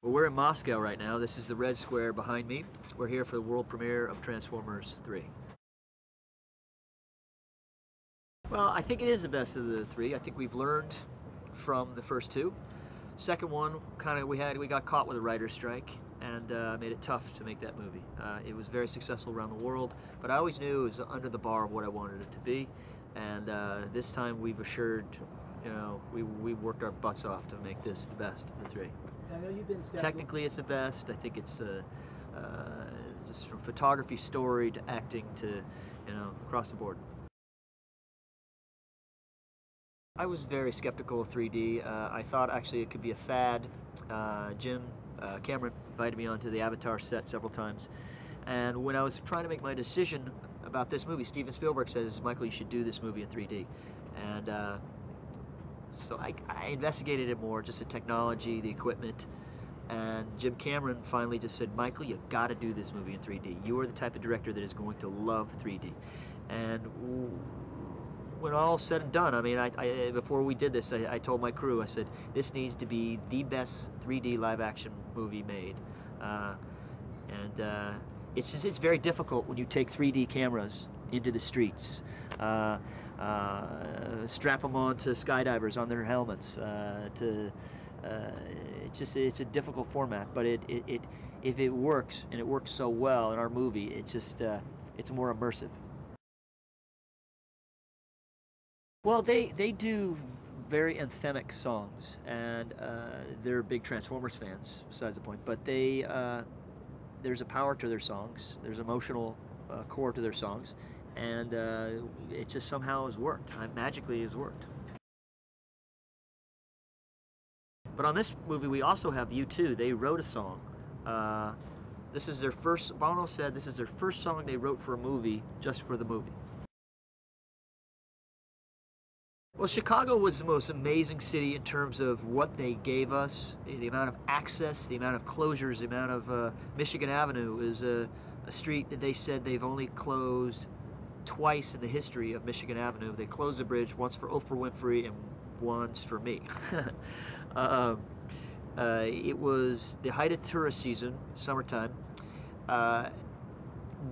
Well, we're in Moscow right now. This is the Red Square behind me. We're here for the world premiere of Transformers 3. Well, I think it is the best of the three. I think we've learned from the first two. Second one, we got caught with a writer's strike and made it tough to make that movie. It was very successful around the world, but I always knew it was under the bar of what I wanted it to be. And this time we've assured, we worked our butts off to make this the best of the three. I know you've been skeptical. Technically, it's the best. I think it's just from photography, story to acting to, across the board. I was very skeptical of 3D. I thought actually it could be a fad. Jim Cameron invited me onto the Avatar set several times, and when I was trying to make my decision about this movie, Steven Spielberg says, "Michael, you should do this movie in 3D." And so I investigated it more, just the technology, the equipment, and Jim Cameron finally just said, "Michael, you got to do this movie in 3D. You are the type of director that is going to love 3D." And when all said and done, I mean, before we did this, I told my crew, I said, this needs to be the best 3D live-action movie made. It's very difficult when you take 3D cameras into the streets, strap them on to skydivers on their helmets. It's a difficult format, but if it works, and it works so well in our movie, it's more immersive. Well, they do very anthemic songs, and they're big Transformers fans, besides the point, but there's a power to their songs, there's emotional core to their songs, and it just somehow has worked, magically has worked. But on this movie, we also have U2. They wrote a song. This is their first, Bono said this is their first song they wrote for a movie, just for the movie. Well, Chicago was the most amazing city in terms of what they gave us, the amount of access, the amount of closures, the amount of Michigan Avenue is a street that they said they've only closed twice in the history of Michigan Avenue. They closed the bridge, once for Oprah Winfrey and once for me. It was the height of tourist season, summertime.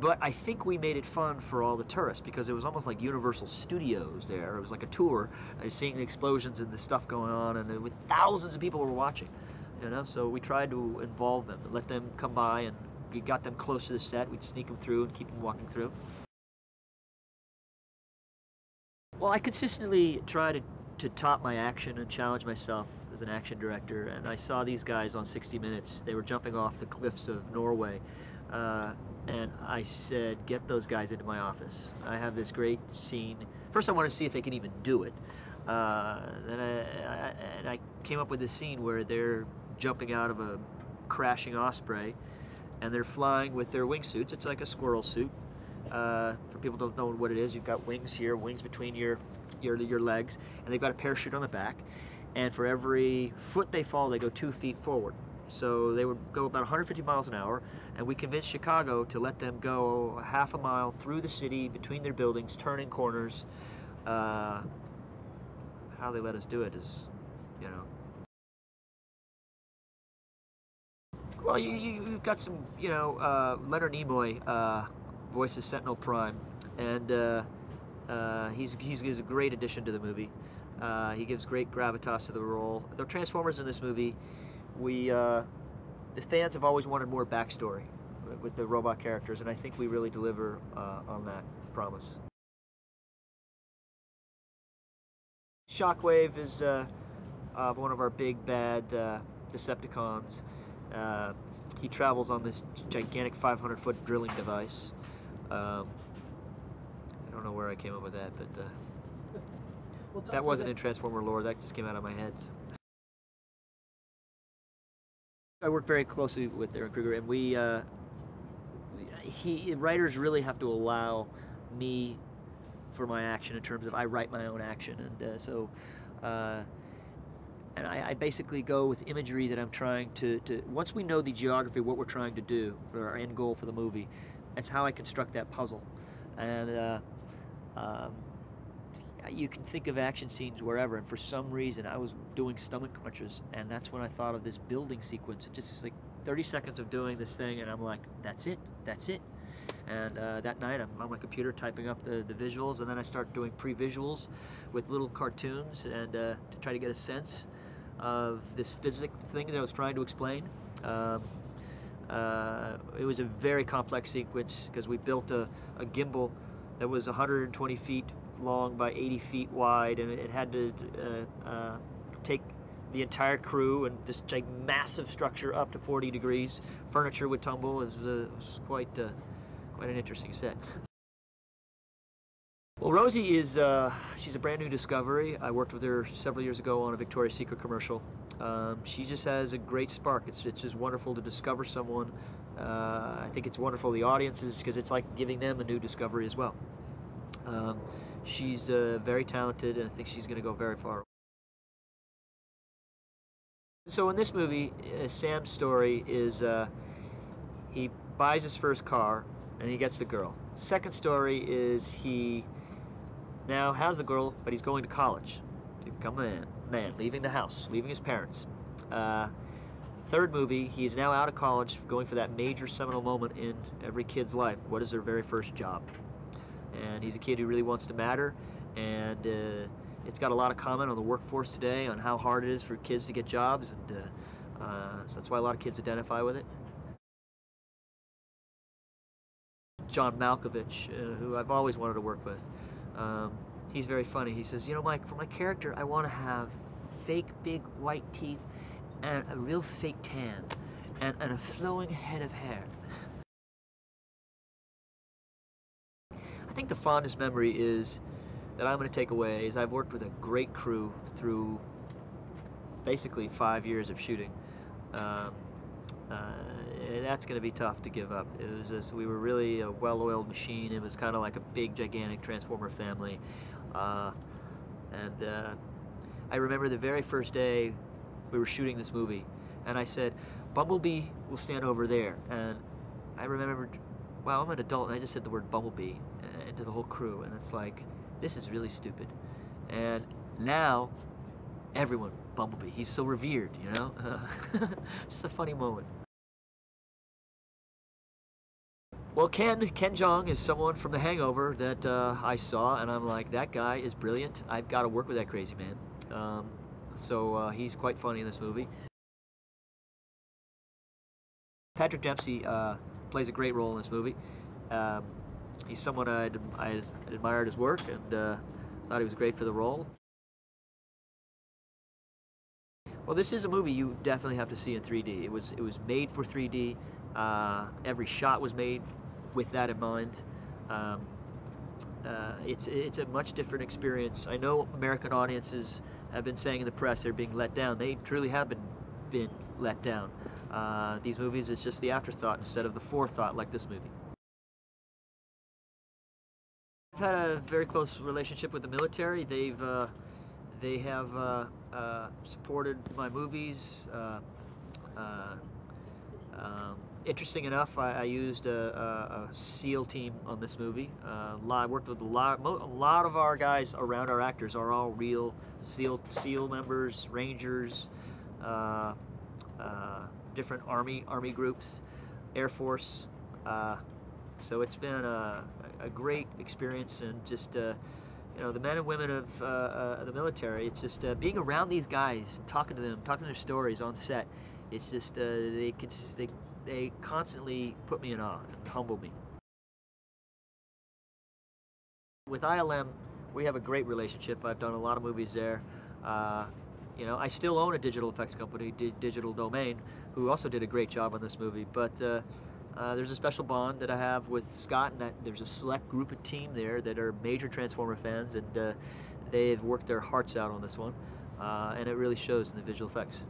But I think we made it fun for all the tourists because it was almost like Universal Studios there. It was like a tour, seeing the explosions and the stuff going on, and with thousands of people were watching. So we tried to involve them and let them come by, and we got them close to the set. We'd sneak them through and keep them walking through. Well, I consistently try to top my action and challenge myself as an action director, and I saw these guys on 60 Minutes. They were jumping off the cliffs of Norway. And I said, get those guys into my office. I have this great scene. First I wanted to see if they could even do it. And I came up with this scene where they're jumping out of a crashing Osprey, and they're flying with their wingsuits. It's like a squirrel suit. For people who don't know what it is, you've got wings here, wings between your legs, and they've got a parachute on the back. And for every foot they fall, they go 2 feet forward. So they would go about 150 miles an hour, and we convinced Chicago to let them go half a mile through the city, between their buildings, turning corners. How they let us do it is, Well, you've got some, Leonard Nimoy voices Sentinel Prime, and he's a great addition to the movie. He gives great gravitas to the role. The Transformers in this movie, the fans have always wanted more backstory with the robot characters, and I think we really deliver on that promise. Shockwave is one of our big bad Decepticons. He travels on this gigantic 500-foot drilling device. I don't know where I came up with that, but that wasn't in Transformer lore. That just came out of my head. I work very closely with Aaron Kruger, and writers really have to allow me for my action in terms of I write my own action, and I basically go with imagery that I'm trying to once we know the geography, what we're trying to do for our end goal for the movie, that's how I construct that puzzle. And you can think of action scenes wherever, and for some reason I was doing stomach crunches, and that's when I thought of this building sequence. It just like 30 seconds of doing this thing, and I'm like, that's it. And that night I'm on my computer typing up the visuals, and then I start doing pre-visuals with little cartoons and to try to get a sense of this physics thing that I was trying to explain. It was a very complex sequence because we built a gimbal that was 120 feet long by 80 feet wide, and it had to take the entire crew and this massive structure up to 40 degrees. Furniture would tumble. It was quite an interesting set. Well, Rosie is she's a brand new discovery. I worked with her several years ago on a Victoria's Secret commercial. She just has a great spark. It's just wonderful to discover someone. I think it's wonderful to the audiences because it's like giving them a new discovery as well. She's very talented, and I think she's going to go very far. So in this movie, Sam's story is he buys his first car and he gets the girl. Second story is he now has the girl, but he's going to college to become a man, leaving the house, leaving his parents. Third movie, he's now out of college, going for that major seminal moment in every kid's life. What is their very first job? And he's a kid who really wants to matter, and it's got a lot of comment on the workforce today on how hard it is for kids to get jobs, and so that's why a lot of kids identify with it. John Malkovich, who I've always wanted to work with, he's very funny. He says, you know, Mike, for my character, I want to have fake big white teeth and a real fake tan and a flowing head of hair. I think the fondest memory is that I'm going to take away is I've worked with a great crew through basically 5 years of shooting. That's going to be tough to give up. It was just, we were really a well-oiled machine. It was kind of like a big, gigantic Transformer family. I remember the very first day we were shooting this movie, and I said, Bumblebee will stand over there. And I remembered, wow, I'm an adult, and I just said the word Bumblebee to the whole crew, and it's like, this is really stupid. And now, everyone, Bumblebee, he's so revered, you know? Just a funny moment. Well, Ken Jeong is someone from The Hangover that I saw, and I'm like, that guy is brilliant. I've got to work with that crazy man. So he's quite funny in this movie. Patrick Dempsey plays a great role in this movie. He's someone I admired his work, and thought he was great for the role. Well, this is a movie you definitely have to see in 3D. It was made for 3D. Every shot was made with that in mind. It's a much different experience. I know American audiences have been saying in the press they're being let down. They truly have been let down. These movies, it's just the afterthought instead of the forethought like this movie. I've had a very close relationship with the military. They have supported my movies. Interesting enough, I used a SEAL team on this movie. I worked with a lot of our guys around our actors are all real SEAL members, Rangers, different Army groups, Air Force. So it's been a great experience, and just you know, the men and women of the military. It's just being around these guys, talking to them, talking their stories on set. It's just they constantly put me in awe and humble me. With ILM, we have a great relationship. I've done a lot of movies there. You know, I still own a digital effects company, Digital Domain, who also did a great job on this movie. But there's a special bond that I have with Scott, and that there's a select group of team there that are major Transformer fans, and they've worked their hearts out on this one, and it really shows in the visual effects.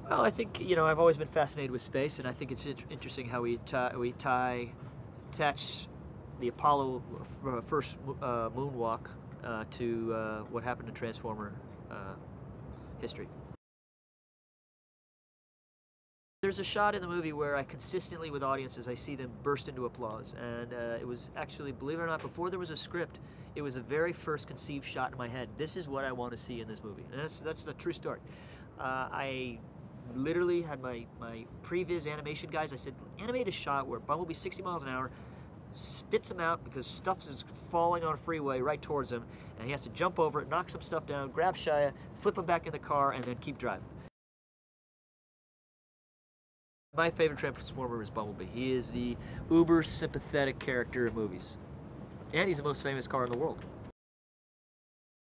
Well, I think, you know, I've always been fascinated with space, and I think it's interesting how we attach the Apollo first moonwalk to what happened in Transformer history. There's a shot in the movie where I consistently, with audiences, I see them burst into applause. And it was actually, believe it or not, before there was a script, it was the very first conceived shot in my head. This is what I want to see in this movie. And that's the true story. I literally had my previs animation guys, I said, animate a shot where Bumblebee's 60 miles an hour, spits him out because stuff is falling on a freeway right towards him, and he has to jump over it, knock some stuff down, grab Shia, flip him back in the car, and then keep driving. My favorite Transformer is Bumblebee. He is the uber sympathetic character in movies. And he's the most famous car in the world.